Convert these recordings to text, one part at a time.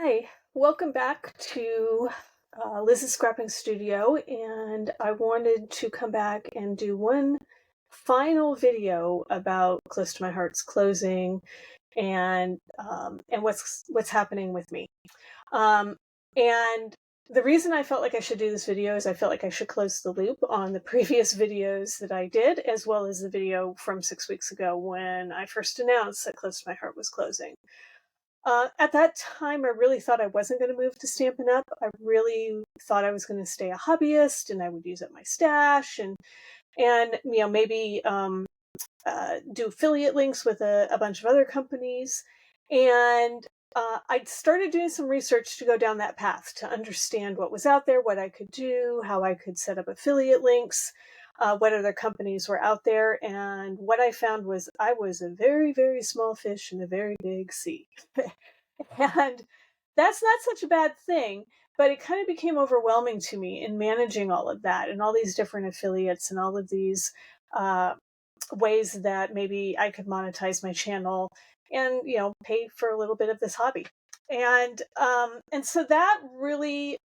Hi, welcome back to Liz's Scrapping Studio, and I wanted to come back and do one final video about Close to My Heart's closing and what's happening with me. And the reason I felt like I should do this video is I felt like I should close the loop on the previous videos that I did, as well as the video from 6 weeks ago when I first announced that Close to My Heart was closing. At that time, I really thought I wasn't going to move to Stampin' Up. I really thought I was going to stay a hobbyist, and I would use up my stash, and maybe do affiliate links with a bunch of other companies. And I started doing some research to go down that path to understand what was out there, what I could do, how I could set up affiliate links, what other companies were out there. And what I found was I was a very, very small fish in a very big sea. And that's not such a bad thing, but it kind of became overwhelming to me in managing all of that and all these different affiliates and all of these uh, ways that maybe I could monetize my channel and pay for a little bit of this hobby. And so that really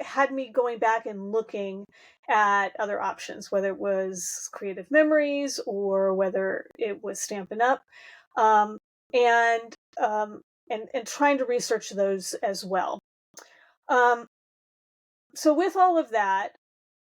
had me going back and looking at other options, whether it was Creative Memories or whether it was Stampin' Up, um, and and trying to research those as well. So with all of that,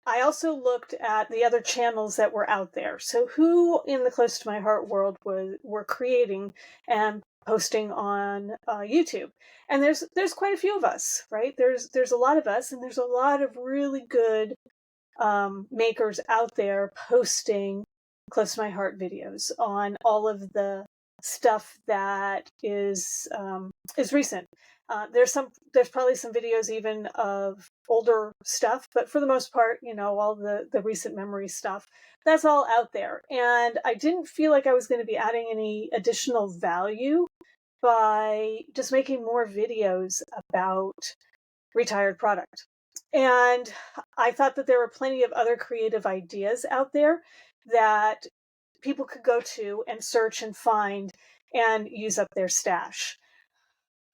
I also looked at the other channels that were out there. So who in the Close to My Heart world were creating and posting on YouTube? And there's quite a few of us, right? There's a lot of us, and there's a lot of really good makers out there posting Close to My Heart videos on all of the stuff that is recent. There's probably some videos even of older stuff, but for the most part, all the recent memory stuff, that's all out there. And I didn't feel like I was going to be adding any additional value by just making more videos about retired product. And I thought that there were plenty of other creative ideas out there that people could go to and search and find and use up their stash.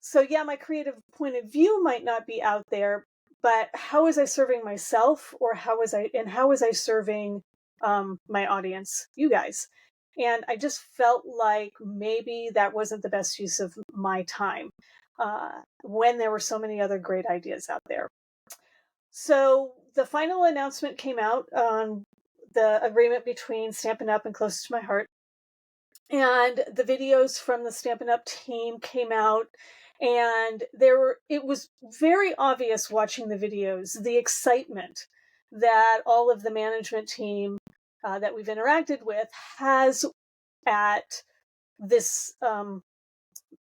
So yeah, my creative point of view might not be out there, but how was I serving myself, or how was I serving my audience, you guys? And I just felt like maybe that wasn't the best use of my time when there were so many other great ideas out there. So the final announcement came out on the agreement between Stampin' Up! And Close to My Heart. And the videos from the Stampin' Up! Team came out, and it was very obvious watching the videos, the excitement that all of the management team that we've interacted with has at this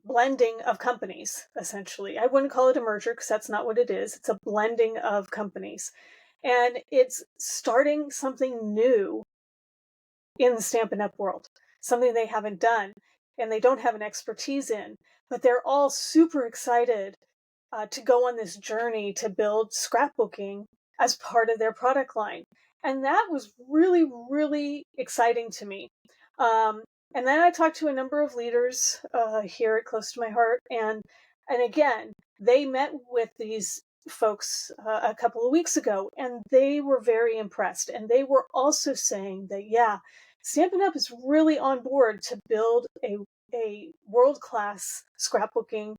blending of companies, essentially. I wouldn't call it a merger because that's not what it is. It's a blending of companies. And it's starting something new in the Stampin' Up! World, something they haven't done and they don't have an expertise in, but they're all super excited to go on this journey to build scrapbooking as part of their product line. And that was really, really exciting to me. And then I talked to a number of leaders here at Close to My Heart, and again, they met with these folks a couple of weeks ago, and they were very impressed. And they were also saying that, yeah, Stampin' Up! Is really on board to build a world-class scrapbooking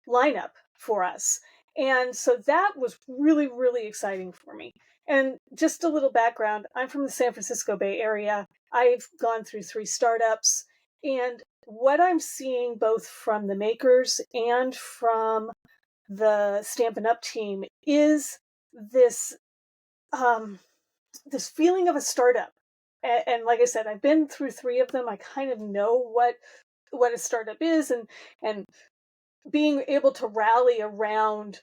lineup for us. And so that was really, really exciting for me. And just a little background, I'm from the San Francisco Bay Area. I've gone through 3 startups, and what I'm seeing both from the makers and from the Stampin' Up! Team is this this feeling of a startup. And like I said, I've been through 3 of them. I kind of know what a startup is, and being able to rally around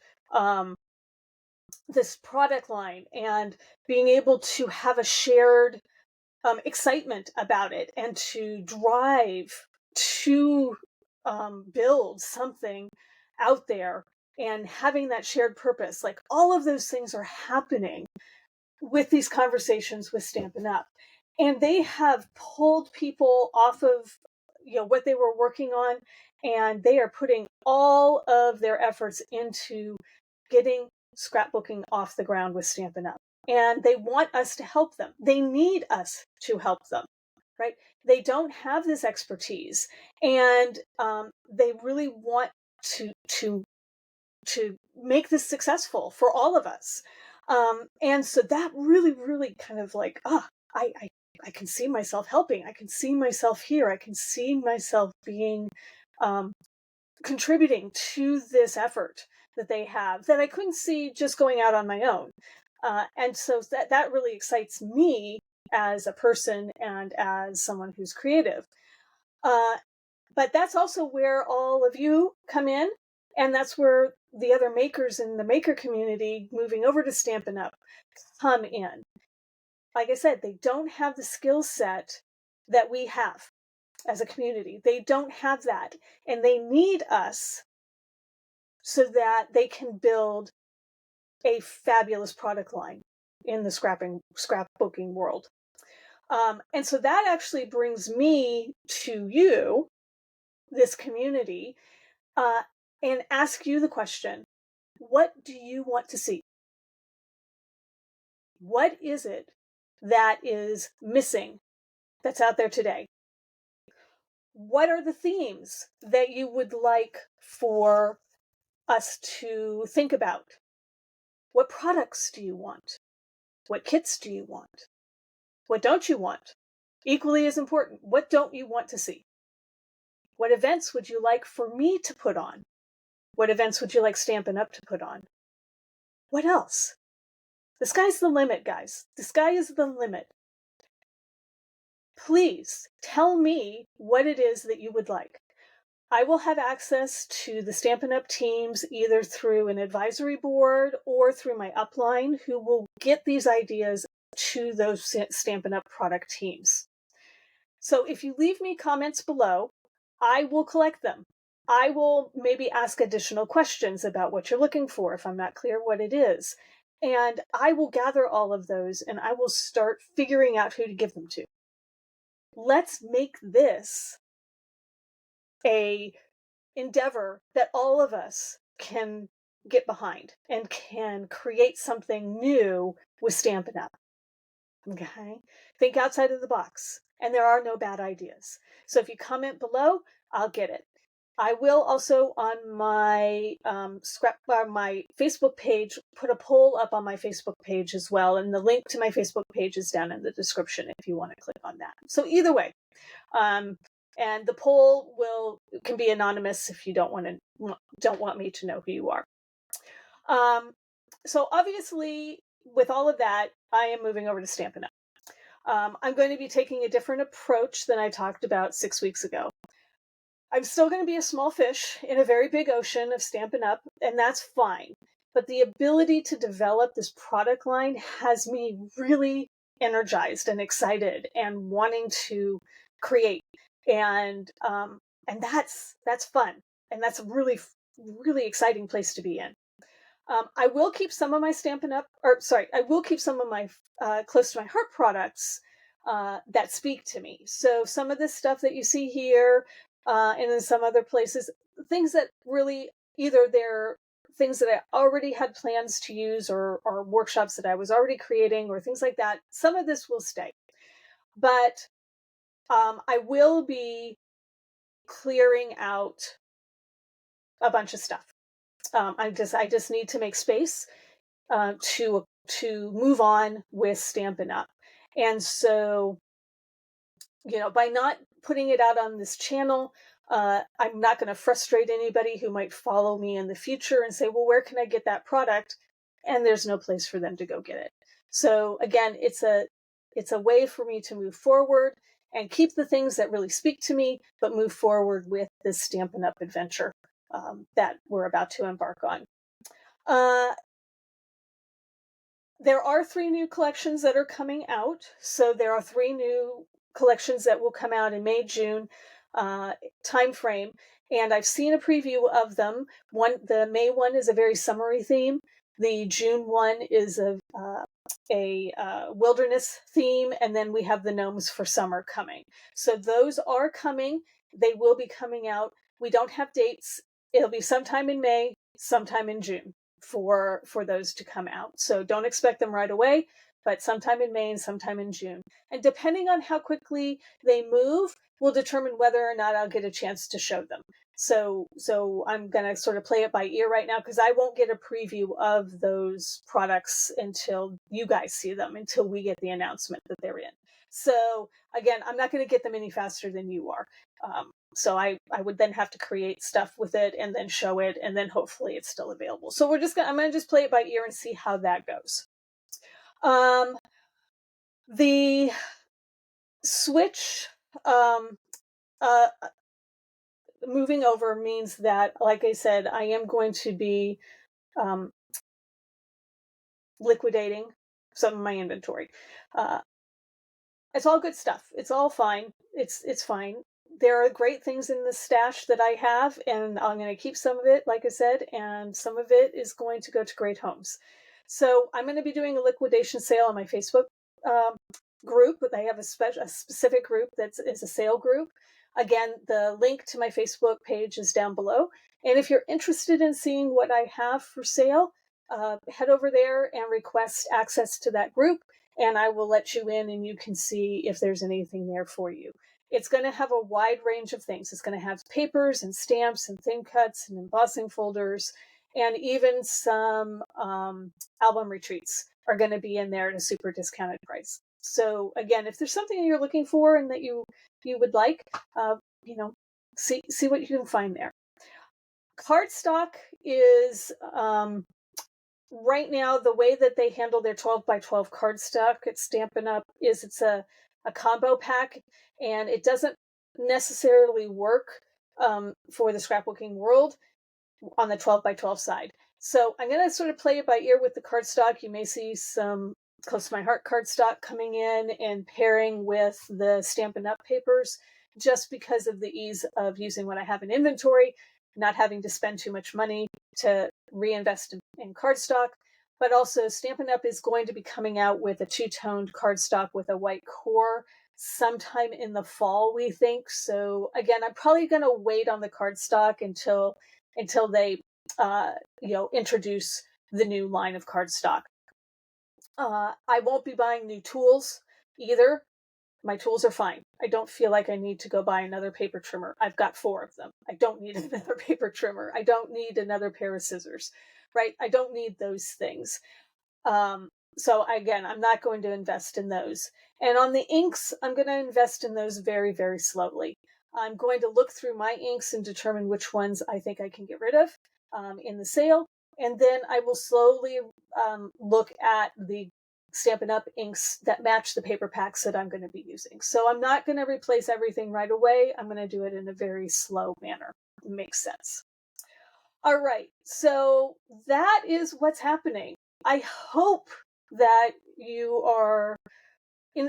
this product line and being able to have a shared excitement about it and to drive to build something out there and having that shared purpose, like all of those things are happening with these conversations with Stampin' Up! And they have pulled people off of what they were working on, and they are putting all of their efforts into getting scrapbooking off the ground with Stampin' Up. And they want us to help them. They need us to help them, right? They don't have this expertise, and they really want to make this successful for all of us. And so that really, really kind of like, I, I, I can see myself helping. I can see myself here. I can see myself being, contributing to this effort that they have that I couldn't see just going out on my own. And so that really excites me as a person and as someone who's creative. But that's also where all of you come in. And that's where the other makers in the maker community moving over to Stampin' Up come in. Like I said, they don't have the skill set that we have as a community. They don't have that. And they need us so that they can build a fabulous product line in the scrapbooking world. And so that actually brings me to you, this community, and ask you the question, what do you want to see? What is it that is missing that's out there today? What are the themes that you would like for us to think about? What products do you want? What kits do you want? What don't you want? Equally as important, what don't you want to see? What events would you like for me to put on? What events would you like Stampin' Up to put on? What else? The sky's the limit, guys. The sky is the limit. Please tell me what it is that you would like. I will have access to the Stampin' Up teams either through an advisory board or through my upline, who will get these ideas to those Stampin' Up product teams. So if you leave me comments below, I will collect them. I will maybe ask additional questions about what you're looking for if I'm not clear what it is. And I will gather all of those and I will start figuring out who to give them to. Let's make this a endeavor that all of us can get behind and can create something new with Stampin' Up. Okay? Think outside of the box. And there are no bad ideas. So if you comment below, I'll get it. I will also on my my Facebook page put a poll up on my Facebook page as well, and the link to my Facebook page is down in the description if you want to click on that. So either way, and the poll can be anonymous if you don't want me to know who you are. So obviously, with all of that, I am moving over to Stampin' Up. I'm going to be taking a different approach than I talked about 6 weeks ago. I'm still going to be a small fish in a very big ocean of Stampin' Up, and that's fine. But the ability to develop this product line has me really energized and excited and wanting to create. And that's fun. And that's a really, really exciting place to be in. I will keep some of my I will keep some of my close to my heart products that speak to me. So some of this stuff that you see here, and in some other places, things that really either they're things that I already had plans to use or workshops that I was already creating or things like that. Some of this will stay. But I will be clearing out a bunch of stuff. I just need to make space to move on with Stampin' Up. And so, by not putting it out on this channel, I'm not going to frustrate anybody who might follow me in the future and say, well, where can I get that product? And there's no place for them to go get it. So again, it's a way for me to move forward and keep the things that really speak to me, but move forward with this Stampin' Up adventure that we're about to embark on. There are 3 new collections that are coming out. So there are 3 new collections that will come out in May, June timeframe. And I've seen a preview of them. The May one is a very summery theme. The June one is a wilderness theme. And then we have the gnomes for summer coming. So those are coming. They will be coming out. We don't have dates. It'll be sometime in May, sometime in June for those to come out. So don't expect them right away, but sometime in May and sometime in June. And depending on how quickly they move, will determine whether or not I'll get a chance to show them. So I'm going to sort of play it by ear right now, because I won't get a preview of those products until you guys see them, until we get the announcement that they're in. So again, I'm not going to get them any faster than you are. So I would then have to create stuff with it and then show it, and then hopefully it's still available. So I'm going to just play it by ear and see how that goes. The switch, uh, moving over means that, like I said, I am going to be um, liquidating some of my inventory. Uh, it's all good stuff. It's all fine. It's fine. There are great things in the stash that I have, and I'm going to keep some of it, like I said, and some of it is going to go to great homes. So I'm going to be doing a liquidation sale on my Facebook um, group. They have a specific group is a sale group. Again, the link to my Facebook page is down below. And if you're interested in seeing what I have for sale, head over there and request access to that group, and I will let you in and you can see if there's anything there for you. It's going to have a wide range of things. It's going to have papers and stamps and thin cuts and embossing folders, and even some album retreats are going to be in there at a super discounted price. So again, if there's something you're looking for and that you would like, see what you can find there. Cardstock is right now, the way that they handle their 12 by 12 cardstock at Stampin' Up! Is it's a combo pack, and it doesn't necessarily work for the scrapbooking world on the 12 by 12 side. So I'm going to sort of play it by ear with the cardstock. You may see some Close to My Heart cardstock coming in and pairing with the Stampin' Up! Papers, just because of the ease of using what I have in inventory, not having to spend too much money to reinvest in cardstock. But also, Stampin' Up! Is going to be coming out with a two-toned cardstock with a white core sometime in the fall, we think. So again, I'm probably going to wait on the cardstock until they introduce the new line of cardstock. I won't be buying new tools either. My tools are fine. I don't feel like I need to go buy another paper trimmer. I've got 4 of them. I don't need another paper trimmer. I don't need another pair of scissors, right? I don't need those things. So again, I'm not going to invest in those. And on the inks, I'm going to invest in those very, very slowly. I'm going to look through my inks and determine which ones I think I can get rid of in the sale. And then I will slowly look at the Stampin' Up! Inks that match the paper packs that I'm going to be using. So I'm not going to replace everything right away. I'm going to do it in a very slow manner. It makes sense. All right, so that is what's happening. I hope that you are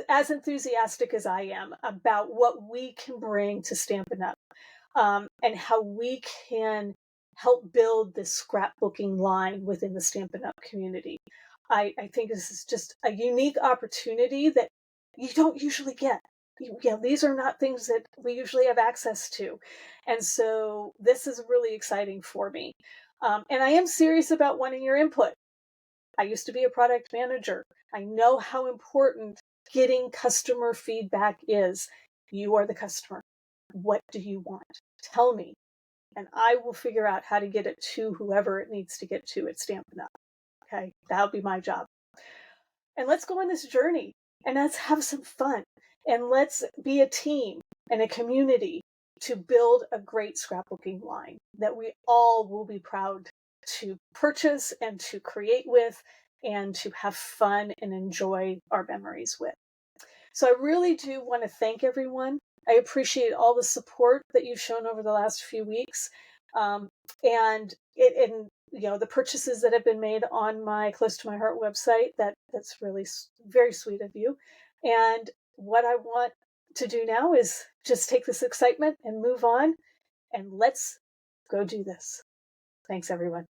as enthusiastic as I am about what we can bring to Stampin' Up! And how we can help build this scrapbooking line within the Stampin' Up! Community. I think this is just a unique opportunity that you don't usually get. These are not things that we usually have access to. And so this is really exciting for me. And I am serious about wanting your input. I used to be a product manager. I know how important getting customer feedback is. You are the customer. What do you want? Tell me, and I will figure out how to get it to whoever it needs to get to at Stampin' Up! Okay, that'll be my job. And let's go on this journey, and let's have some fun, and let's be a team and a community to build a great scrapbooking line that we all will be proud to purchase and to create with and to have fun and enjoy our memories with. So I really do want to thank everyone. I appreciate all the support that you've shown over the last few weeks. And the purchases that have been made on my Close to My Heart website, that's really very sweet of you. And what I want to do now is just take this excitement and move on, and let's go do this. Thanks, everyone.